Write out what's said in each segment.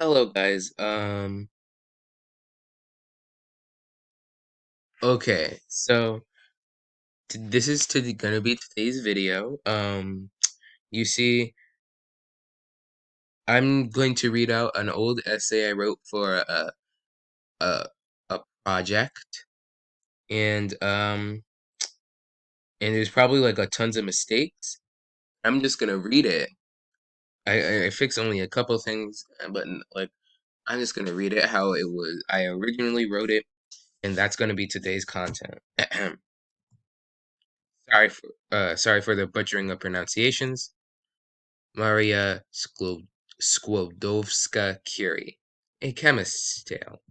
Hello guys. Okay. This is gonna be today's video. You see, I'm going to read out an old essay I wrote for a a project, and and there's probably like a tons of mistakes. I'm just gonna read it. I fix only a couple things, but like I'm just gonna read it how it was. I originally wrote it, and that's gonna be today's content. Sorry for the butchering of pronunciations. Maria Skłodowska Curie, a chemist's tale.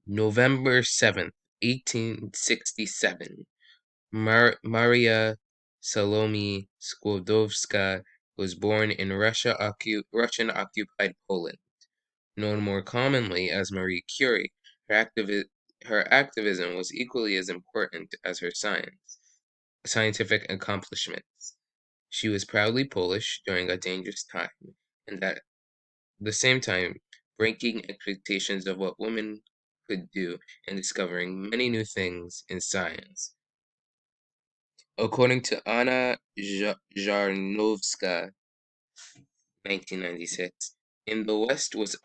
November 7th, 1867. Maria Salome Skłodowska was born in Russian-occupied Poland, known more commonly as Marie Curie. Her activism was equally as important as her scientific accomplishments. She was proudly Polish during a dangerous time, and at the same time breaking expectations of what women could do and discovering many new things in science. According to Anna Jarnowska, 1996, in the West was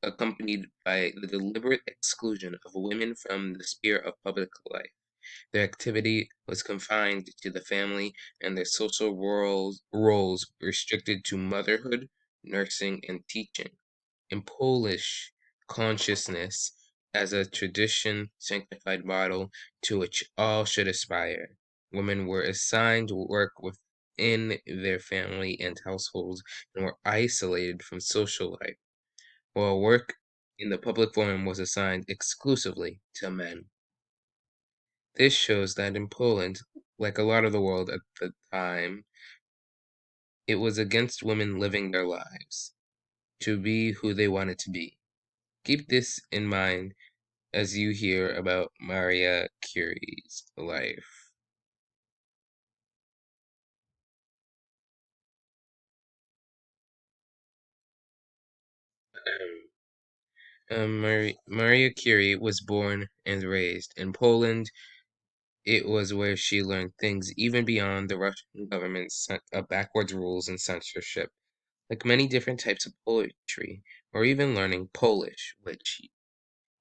accompanied by the deliberate exclusion of women from the sphere of public life. Their activity was confined to the family, and their social roles restricted to motherhood, nursing, and teaching. In Polish consciousness, as a tradition sanctified model to which all should aspire, women were assigned work within their family and households and were isolated from social life, while work in the public forum was assigned exclusively to men. This shows that in Poland, like a lot of the world at the time, it was against women living their lives, to be who they wanted to be. Keep this in mind as you hear about Maria Curie's life. Maria Curie was born and raised in Poland. It was where she learned things even beyond the Russian government's backwards rules and censorship, like many different types of poetry, or even learning Polish, which,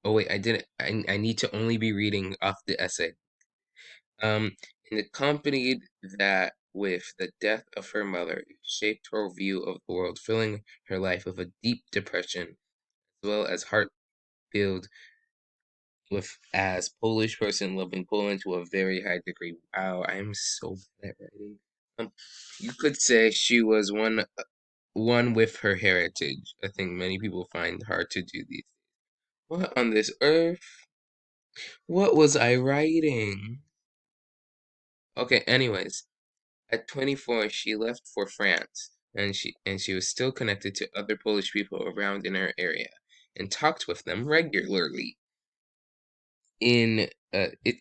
oh wait, I didn't, I need to only be reading off the essay. Um, and accompanied that with the death of her mother, it shaped her view of the world, filling her life with a deep depression, as well as heart filled with as Polish person loving Poland to a very high degree. Wow, I am so bad at writing. Um, you could say she was one with her heritage, a thing many people find hard to do these. What on this earth? What was I writing? Okay, anyways, at 24 she left for France, and she was still connected to other Polish people around in her area and talked with them regularly. It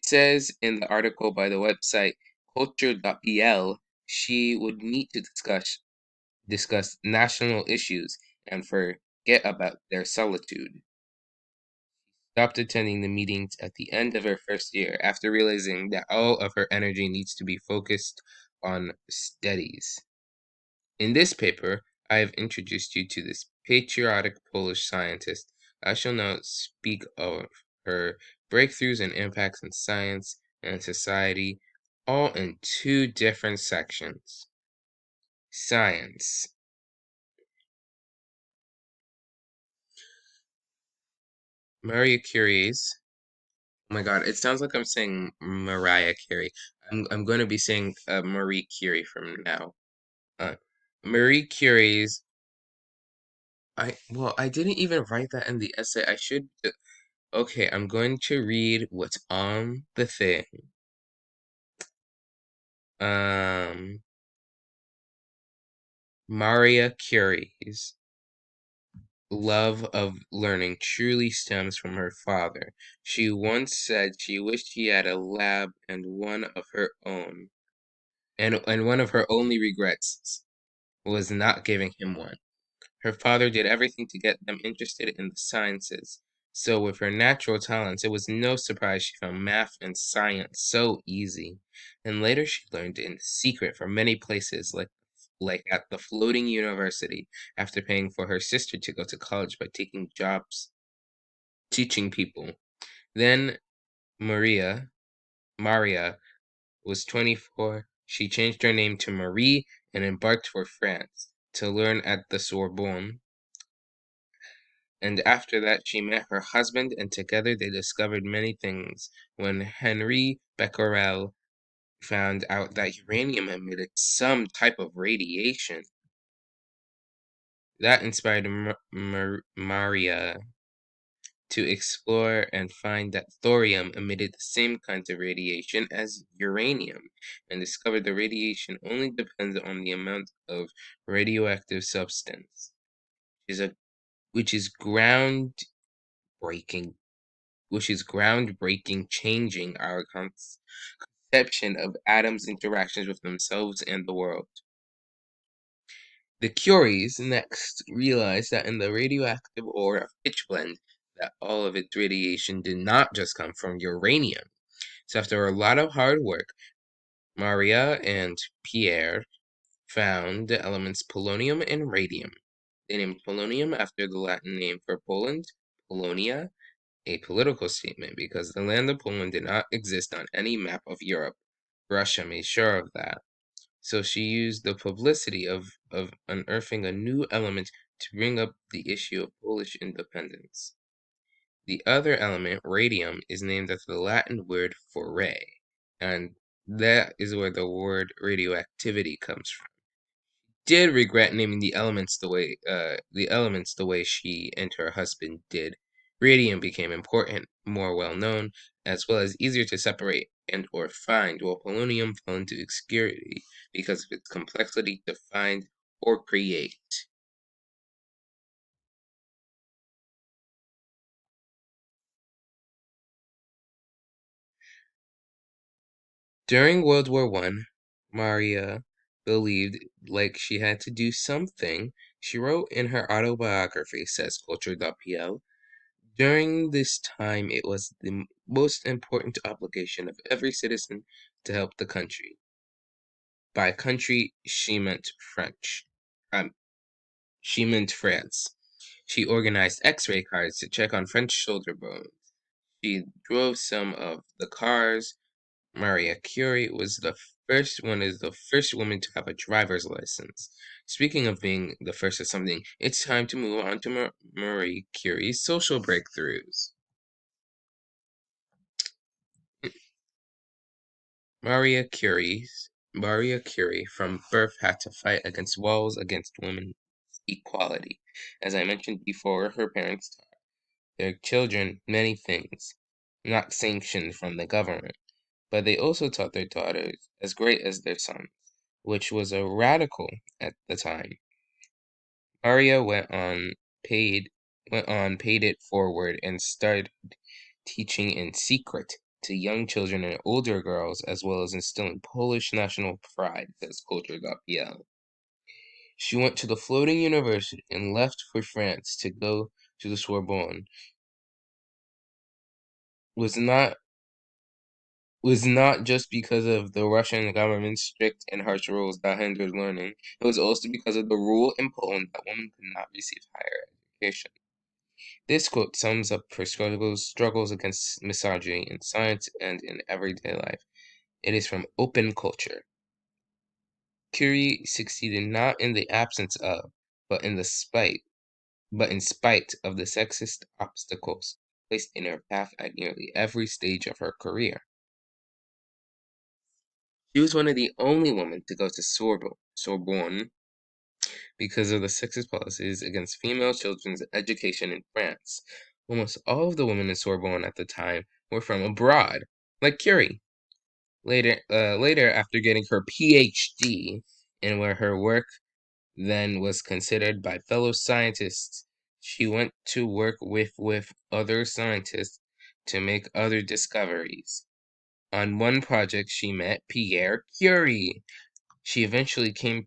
says in the article by the website culture.pl, she would meet to discuss national issues and forget about their solitude. Stopped attending the meetings at the end of her first year after realizing that all of her energy needs to be focused on studies. In this paper, I have introduced you to this patriotic Polish scientist. I shall now speak of her breakthroughs and impacts in science and society, all in two different sections. Science. Maria Curie's. Oh my God, it sounds like I'm saying Mariah Carey. I'm going to be saying Marie Curie from now. Uh, Marie Curie's. I didn't even write that in the essay. I should. Okay, I'm going to read what's on the thing. Um, Maria Curie's love of learning truly stems from her father. She once said she wished she had a lab and one of her own. and one of her only regrets was not giving him one. Her father did everything to get them interested in the sciences. So, with her natural talents, it was no surprise she found math and science so easy. And later she learned in secret from many places, like at the floating university, after paying for her sister to go to college by taking jobs teaching people. Then Maria was 24. She changed her name to Marie and embarked for France to learn at the Sorbonne. And after that, she met her husband, and together they discovered many things. When Henri Becquerel found out that uranium emitted some type of radiation, that inspired Maria to explore and find that thorium emitted the same kinds of radiation as uranium, and discovered the radiation only depends on the amount of radioactive substance, which is groundbreaking changing our conception of atoms' interactions with themselves and the world. The Curies next realized that in the radioactive ore of pitchblende, that all of its radiation did not just come from uranium. So after a lot of hard work, Maria and Pierre found the elements polonium and radium. They named polonium after the Latin name for Poland, Polonia, a political statement because the land of Poland did not exist on any map of Europe. Russia made sure of that. So she used the publicity of unearthing a new element to bring up the issue of Polish independence. The other element, radium, is named after the Latin word for ray, and that is where the word radioactivity comes from. Did regret naming the elements the way she and her husband did. Radium became important, more well known, as well as easier to separate and or find, while polonium fell into obscurity because of its complexity to find or create. During World War One, Maria believed like she had to do something. She wrote in her autobiography, says Culture.pl, during this time it was the most important obligation of every citizen to help the country. By country, she meant French. She meant France. She organized X-ray cards to check on French shoulder bones. She drove some of the cars. Maria Curie was the first woman to have a driver's license. Speaking of being the first of something, it's time to move on to Marie Curie's social breakthroughs. Maria Curie, from birth had to fight against walls against women's equality. As I mentioned before, her parents taught their children many things, not sanctioned from the government. But they also taught their daughters as great as their sons, which was a radical at the time. Maria paid it forward, and started teaching in secret to young children and older girls, as well as instilling Polish national pride, says Culture.pl. She went to the floating university and left for France to go to the Sorbonne. Was not was not just because of the Russian government's strict and harsh rules that hindered learning. It was also because of the rule in Poland that women could not receive higher education. This quote sums up her struggles against misogyny in science and in everyday life. It is from Open Culture. Curie succeeded not in the absence of, but in the spite, but in spite of the sexist obstacles placed in her path at nearly every stage of her career. She was one of the only women to go to Sorbonne because of the sexist policies against female children's education in France. Almost all of the women in Sorbonne at the time were from abroad, like Curie. Later, after getting her PhD, and where her work then was considered by fellow scientists, she went to work with other scientists to make other discoveries. On one project, she met Pierre Curie. She eventually came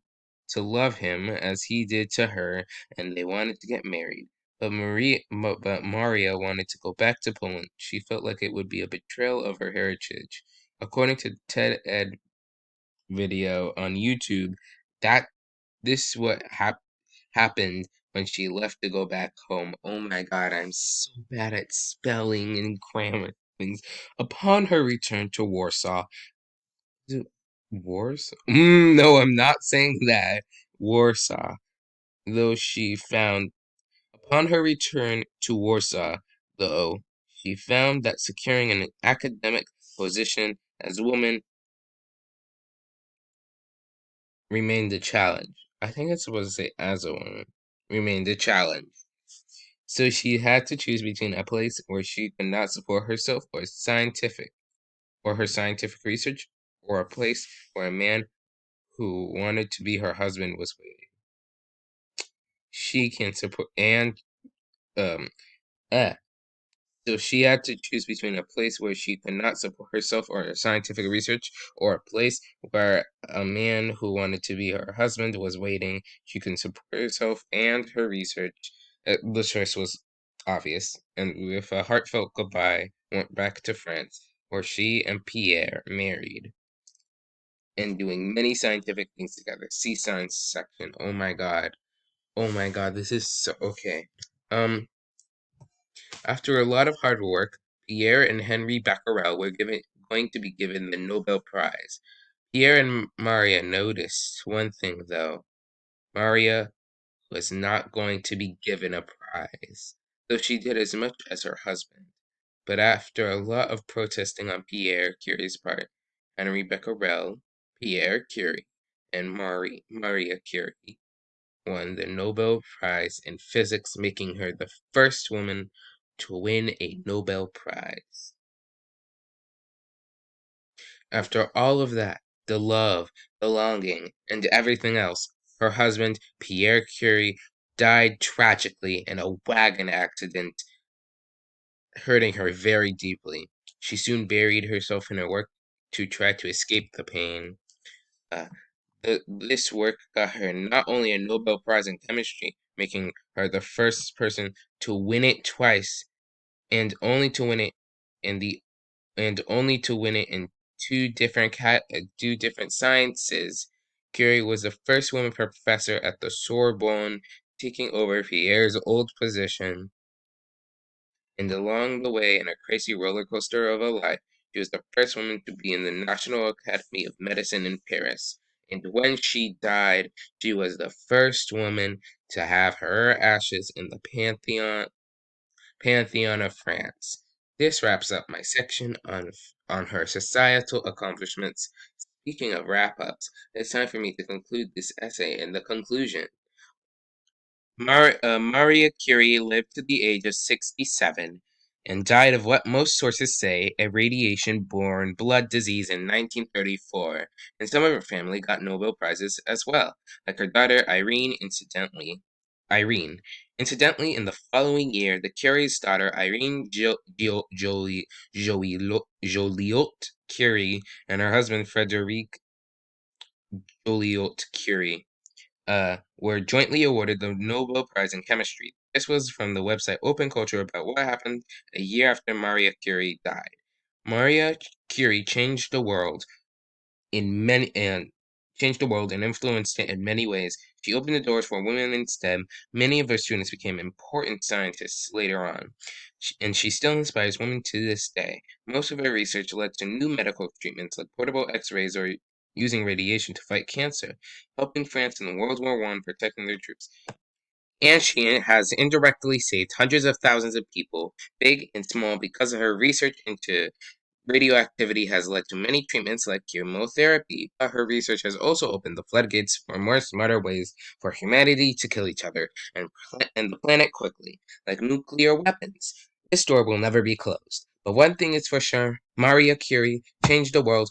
to love him as he did to her, and they wanted to get married. But Maria wanted to go back to Poland. She felt like it would be a betrayal of her heritage. According to TED Ed video on YouTube, that this is what happened when she left to go back home. Oh my God, I'm so bad at spelling and grammar things. Upon her return to Warsaw, Warsaw? No, I'm not saying that. Warsaw. Though she found, upon her return to Warsaw, though, she found that securing an academic position as a woman remained a challenge. I think it's supposed to say as a woman. Remained a challenge. So she had to choose between a place where she could not support herself or her scientific research, or a place where a man who wanted to be her husband was waiting. She can support and um uh, so she had to choose between a place where she could not support herself or her scientific research, or a place where a man who wanted to be her husband was waiting. She can support herself and her research. The choice was obvious, and with a heartfelt goodbye, went back to France, where she and Pierre married, and doing many scientific things together. See science section. Oh my God. Oh my God, this is so okay. Um, After a lot of hard work, Pierre and Henri Becquerel were going to be given the Nobel Prize. Pierre and Maria noticed one thing, though. Maria was not going to be given a prize, though she did as much as her husband. But after a lot of protesting on Pierre Curie's part, Henri Becquerel, Pierre Curie, and Maria Curie won the Nobel Prize in Physics, making her the first woman to win a Nobel Prize. After all of that, the love, the longing, and everything else, her husband, Pierre Curie, died tragically in a wagon accident, hurting her very deeply. She soon buried herself in her work to try to escape the pain. Uh, this work got her not only a Nobel Prize in chemistry, making her the first person to win it twice, and only to win it in the and only to win it in two different sciences. Curie was the first woman professor at the Sorbonne, taking over Pierre's old position. And along the way, in a crazy roller coaster of a life, she was the first woman to be in the National Academy of Medicine in Paris. And when she died, she was the first woman to have her ashes in the Pantheon of France. This wraps up my section on her societal accomplishments. Speaking of wrap-ups, it's time for me to conclude this essay in the conclusion. Maria Curie lived to the age of 67 and died of what most sources say a radiation-borne blood disease in 1934, and some of her family got Nobel Prizes as well, like her daughter Irene. Incidentally, in the following year, the Curie's daughter Irene Joliot Curie and her husband Frederic Joliot Curie were jointly awarded the Nobel Prize in Chemistry. This was from the website Open Culture about what happened a year after Maria Curie died. Maria Curie changed the world and influenced it in many ways. She opened the doors for women in STEM. Many of her students became important scientists later on, and she still inspires women to this day. Most of her research led to new medical treatments like portable X-rays or using radiation to fight cancer, helping France in World War I, protecting their troops. And she has indirectly saved hundreds of thousands of people, big and small, because of her research into radioactivity has led to many treatments like chemotherapy, but her research has also opened the floodgates for more smarter ways for humanity to kill each other and the planet quickly, like nuclear weapons. This door will never be closed. But one thing is for sure, Maria Curie changed the world.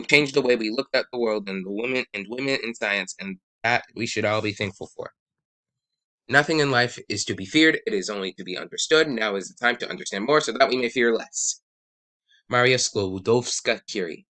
Changed the way we looked at the world and the women in science, and that we should all be thankful for. Nothing in life is to be feared, it is only to be understood. Now is the time to understand more so that we may fear less. Maria Skłodowska Curie.